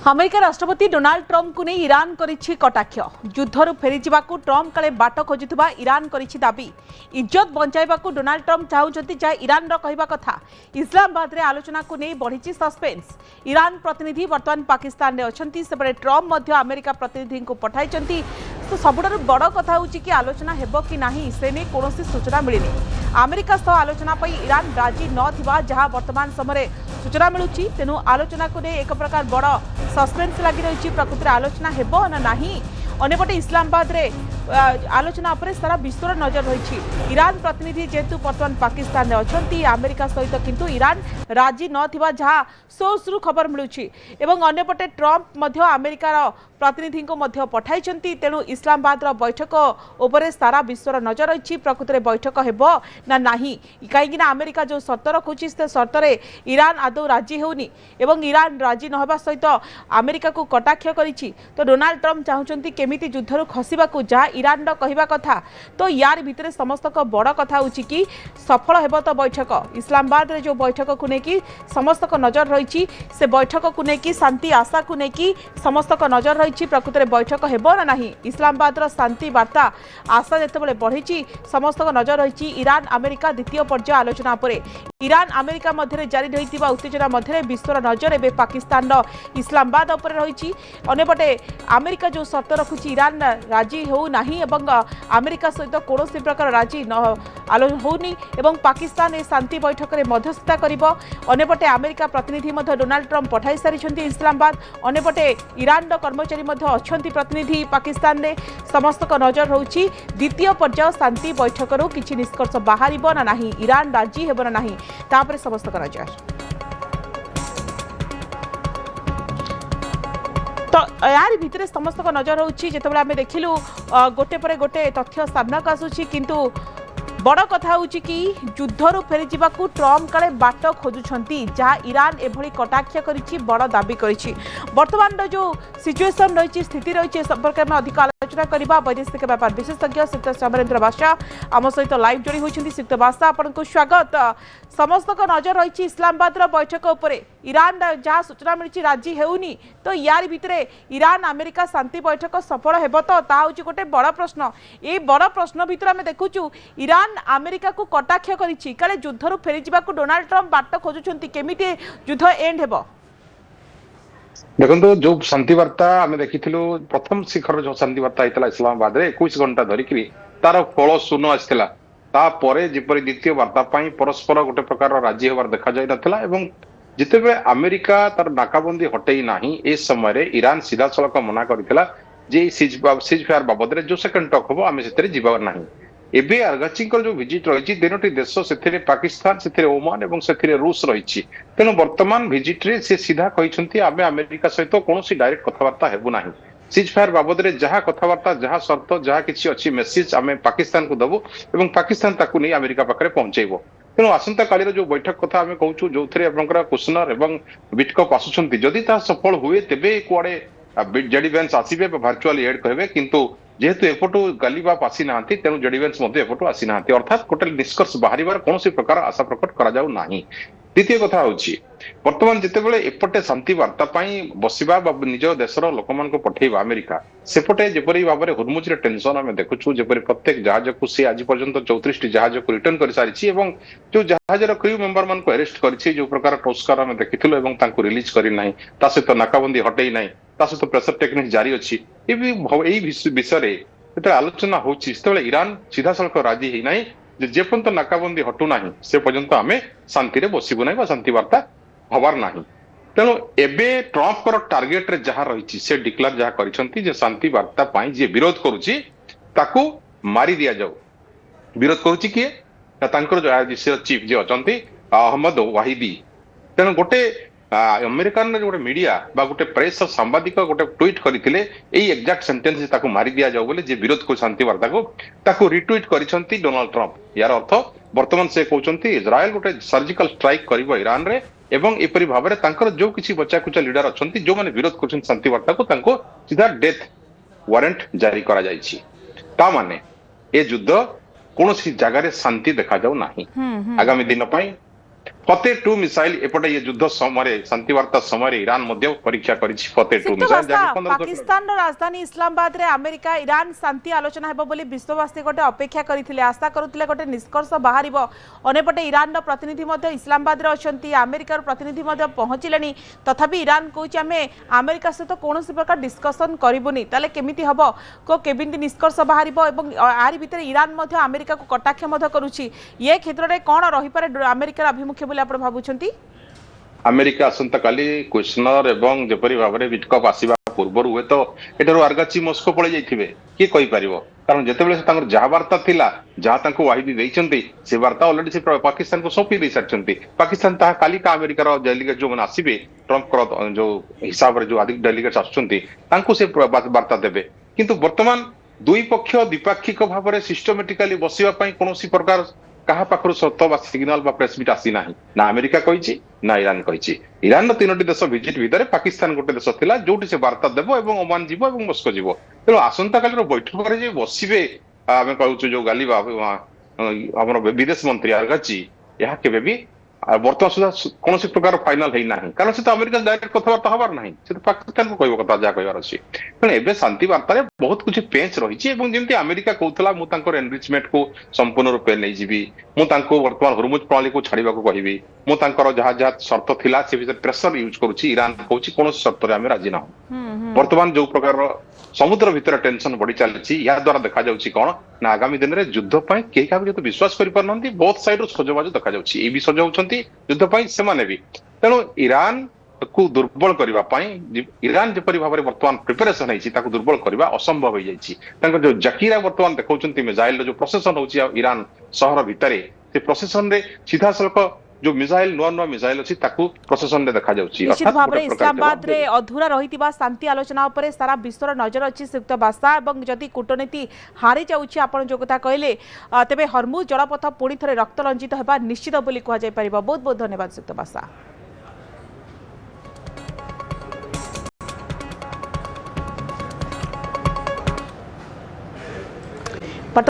America राष्ट्रपति Donald Trump को नहीं ईरान करिछि कटाक्ष युद्धर फेरी जावाकू ट्रंप काले बाट खोजुवा ईरान करिछि दाबी इज्जत बंचाइबाकू डोनाल्ड ट्रंप चाहुचंती जहा ईरान रो कहबा कथा इस्लामाबाद रे आलोचना को नहीं बढ़िछि सस्पेंस ईरान प्रतिनिधि वर्तमान पाकिस्तान रे अछंती सेबरे ट्रंप मध्य अमेरिका प्रतिनिधि को पठाइचंती तो सबुठारु बड़ कथा होछि कि आलोचना हेबो कि नाही से ने कोनोसी सूचना मिलिनी अमेरिका सह आलोचना पई ईरान राजी न थिबा जहां वर्तमान समय सूचना मिलुछि तेनु आलोचना को नहीं एक प्रकार बड़ सस्पेंस लगी रही प्रकृति आलोचना हेबो ना नाही अन्यपटे इस्लामाबाद रे आलोचना उपरे सारा विश्व नजर रही ईरान प्रतिनिधि जेतु वर्तमान पाकिस्तान में अछंती अमेरिका सहित किंतु ईरान राजी न थिबा जहां सोर्स खबर मिलुछि एवं अन्यपटे ट्रंप मध्य अमेरिकार प्रतिनिधि को मध्य पठाइचंती तेणु इस्लामाबाद रो बैठक उपरे सारा विश्व नजर रही प्रकृति बैठक हेबो ना नाही कहीं अमेरिका जो शर्त रखुछि से शर्त रे ईरान आदौ राजी होनी एवं ईरान राजी न होबा सहित अमेरिका को कटाक्ष करिछि तो डोनाल्ड ट्रंप चाहुचंती केमिति युद्धरु खसिबाकू जहा ईरान रो कहबा कथा तो यार भितरे समस्त को बड़ कथा होछि कि सफल हेबो तो बैठक इस्लामाबाद रे जो बैठक को नेकी समस्त को नजर रही से बैठक को नेकी शांति आशा को नेकी समस्त को नजर रही प्रकृति बैठक हेबो ना नाही इस्लामाबाद रो शांति वार्ता आशा जेतेबेले बढ़ी समस्त को नजर रही ईरान अमेरिका द्वितीय पर्याय आलोचना पर ईरान अमेरिका मध्य जारी रही उत्तेजना मध्य विश्व नजर एवं पाकिस्तान इस्लामाबाद उपर रही अन्यपटे अमेरिका जो शर्त रखुची ईरान राजी हो नाही एवं अमेरिका सहित कौन प्रकार राजी होनी एवं पाकिस्तान ए शांति बैठक में मध्यस्थता करिबो अन्यपटे अमेरिका प्रतिनिधि डोनाल्ड ट्रंप पठाई सारी इस्लामाबाद अन्यपटे ईरान कर्मचारी अछंती प्रतिनिधि पाकिस्तान में समस्त को नजर रही द्वितीय पर्याय शांति बैठक किसी निष्कर्ष बाहर ना नाही ईरान राजी हेबो ना नाही तापर समस्त को नजर तो यार भितर समस्त को नजर होची जेतेबेले आमे देखिलु गोटे पर गोटे तथ्य सामना को आसुची किंतु बड़ कथा होची कि युद्धरु फेरी जावाकू ट्रंप काले बाट खोजुछंती जहां ईरान एभली कटाक्ष करिछि बड़ दाबी करिछि वर्तमान जो सिचुएशन रही स्थिति रही संपर्क में अधिक आलोचना करबा वैदेशिक व्यापार विशेषज्ञ श्रीयुक्त समरेंद्र बासा आम सहित लाइव जोड़ी होइछंती श्रीयुक्त बासा आपनको स्वागत समस्त को नजर रही इस्लामाबाद बैठक उपरे ईरान जहाँ सूचना मिली राजी हेउनी तो यार भितरे ईरान अमेरिका शांति बैठक सफल हेबो तो ता होची गोटे बड़ प्रश्न ए बड़ प्रश्न भितर आमे देखुचु ईरान अमेरिका को कटाक्ष करिछि काले युद्धरु फेरी जिबाकू डोनाल्ड ट्रंप बाट खोजुछंती केमिति युद्ध एंड हेबो देखो जो शांति वार्ता आम देखिलु प्रथम शिखर जो शांति वार्ता होता इस्लामाबाद रे 21 घंटा धरिकी तार फल शून्य आसाला तापर जिपरि द्वितीय वार्ता परस्पर गोटे प्रकार राजी होवार देखा जाई नथिला एवं जितेबेले अमेरिका तार नाकाबंदी हटई नाही ए समय ईरान सीधा सड़क मना करथिला जे सीज फायर बाबद जो सेकंड टॉक हम आम से जीवा नहीं एबे अर्गाची जो विजिट रही तीनोटी देश से पाकिस्तान से ओमान और से रूस रही तेणु वर्तमान विजिट रे से सीधा कहते आम अमेरिका सहित कौन डायरेक्ट कथबार्ता हेबु नाही सीज फायर बाबद रे जहाँ कथबार्ता जहाँ शर्त जहाँ किसी अच्छी मेसेज आम पाकिस्तान को दबु और पाकिस्तान ताकू नहीं अमेरिका पाखे पहुंचेब तेणु आसंता काली जो बैठक कथा आम कहूँ जो कुशनर और बिटकप आसुंच जदि सफल हुए तेबे कुआड़े जेडी वेंस आसबे वर्चुअली एड कहे किंतु जेहेतु एपटू गालिबा आसी ना तेणु जेडी वेंस एपटू आसी ना अर्थात गोटे निष्कर्ष बाहर कौन प्रकार आशा प्रकट करा द्वितीय कथा होची वर्तमान जितेबेले एपटे शांति वार्ता बसवा निज देशर लोक मान पठेबा अमेरिका सेपटे जेपरी भाव में हुरमुज टेंशन आम देखुचु जेपरी प्रत्येक जहाज को सी आज पर्यंत 34 जहाज को रिटर्न कर सारी जो जहाजर क्रू मेंबर मान अरेस्ट कर जो प्रकार टोस्कार आम देखिलु रिलीज करना सहित नाकाबंदी हटई ना सहित प्रेसर टेक्निक जारी अच्छी विषय आलोचना होची ईरान सीधा सड़क राजी ही ना जे पर्यंत नाकाबंदी हटू ना से पर्यंत आम शांति बसबू ना शांति वार्ता हबार ना तेणु एबे ट्रंप कर टार्गेट रे जहाँ रही से डिक्लेयर जहाँ कर शांति वार्ता जी विरोध करुच्ची ताकू मारी दिया जाऊ विरोध करुच्ची किए चीफ जी अच्छा अहमद वाहिदी तेणु गोटे अमेरिकान गोटे मीडिया गोटे प्रेस सांबादिक गोटे ट्वीट करते एक्जाक्ट सेंटेंस ताकू मारी दिया जाऊ बोले जे विरोध को शांति वार्ता को ताकू रिट्वीट करिसंती डोनाल्ड ट्रंप यार अर्थ वर्तमान से कहते इज्राएल गोटे सर्जिकल स्ट्राइक करिवो ईरान रे एवं एपरी भाव में तांकर जो किसी बच्चा कुचा लीडर अच्छा जो मैंने विरोध कर शांति वार्ता को तांको सीधा डेथ वारंट जारी करा जायछि ता माने ए युद्ध कौन सी जगह शांति देखा जाऊ नाही आगामी दिन फतेह 2 मिसाइल एपटे ये युद्ध समय शांति वार्ता समय ईरान मध्य परीक्षा करिछि फतेह 2 मिसाइल जाके 15 पाकिस्तान राजधानी इस्लामाबाद रे अमेरिका ईरान शांति आलोचना हेबो बोली विश्ववासी गोटे अपेक्षा करथिले आशा करुथिले गोटे निष्कर्ष बाहरिबो अनेपटे ईरान रो प्रतिनिधि मध्य इस्लामाबाद रे अछंती अमेरिका रो प्रतिनिधि मध्य पहुंचिलेनी तथापि ईरान कहूछि आमे अमेरिका सहित कोनोसी प्रकार डिस्कशन करिबुनी ताले केमिति हबो को केमिति निष्कर्ष बाहरिबो एवं आरि भितर ईरान मध्य अमेरिका को कटाक्ष मध्य करूछि ये क्षेत्र रे कोन रहि पारे अमेरिका अभिमुख्य बोली आपण भाबुछंती अमेरिका आसंता काली क्वेश्चनर एवं जेपरी भाबरे विटकप आसीबा पूर्वर हुए तो एटारो आर्गाची मस्को पळे जाइथिबे की कहि परिबो कारण जेतेबेले से तांकर जहा वार्ता थिला जहा तांको वाहिदी देइचंती से वार्ता ऑलरेडी से पाकिस्तान को सौंपी दे सारचंती पाकिस्तान ता काली का अमेरिका रो डेलीगेट जो मन आसीबे ट्रम्प को जो हिसाब रे जो अधिक डेलीगेट आछंती तांको से वार्ता देबे किंतु वर्तमान दुई पक्ष द्विपाक्षिक भाबरे सिस्टमैटिकली बसिबा पई कोनोसी प्रकार कहा पाखरु सत्त बा सिग्नल बा प्रेस मिट आसी नाही ना अमेरिका कहिछि ना ईरान कहिछि ईरान रो तीनोटी देश विजिट भितरे पाकिस्तान गोटे देश थिला जोटी से वार्ता देबो एवं ओमान जीवो एवं मस्को जीवो तेणु आसंता काली रो बैठक रे जे बसिबे आमे कहउछु जो गाली हमर विदेश मंत्री आर्गाची यहा केबे भी वर्तमान सुधा कौन प्रकार फाइनाल है ना कारण से तो अमेरिका डायरेक्ट कथबार्ता हबार ना से तो पाकिस्तान को कहबो कथा जा कहबार अछि तेणु एबे शांति वार्ता रे बहुत कुछ पेंच रही एवं जेमती अमेरिका कहउतला मु तांकर एनरिचमेंट को संपूर्ण रूपे नै जीवी मु तांको वर्तमान हरमुज प्रणाली को छाड़ीबा को कहबी मु तांकर जहा जहा शर्त थिला से भीतर प्रेशर यूज करूची ईरान कहउची कोन शर्त रे हम राजी ना वर्तमान जो प्रकार समुद्र भीतर टेंशन बढ़ी चलछि या द्वारा देखा जाउछि कोन ना आगामी दिन रे युद्ध पई केही का भी विश्वास करि परनंती बहुत साइड रो सजबाज देखा जाउछि ए भी सजाउछंती युद्ध पई सेमाने भी तेणु ईरान को दुर्बल करबा पई ईरान जेपरि भाबरे वर्तमान प्रिपरेशन हैछि ताको दुर्बल करबा असंभव हो जाइछि तांकर जो जकीरा वर्तमान देखौछंती मिसाइल जो प्रोसेसन होछि ईरान शहर भितरे से प्रोसेसन रे सीधा सलक जो मिसाइल नुआ नुआ मिसाइल अछि ताकू प्रोसेसन रे देखा जाउछि निश्चित भाबरे इस्लामाबाद रे अधूरा रहितिबा शांति आलोचना उपरे सारा विश्वर नजर अछि संयुक्त बासा एवं जदि कूटनीति हारि जाउछि आपण जो कथा कहले तेबे हरमुज जलपथ पुणी थरे रक्त रंजित हेबा निश्चित बोली कहा जाय परिबा बहुत बहुत धन्यवाद संयुक्त बासा।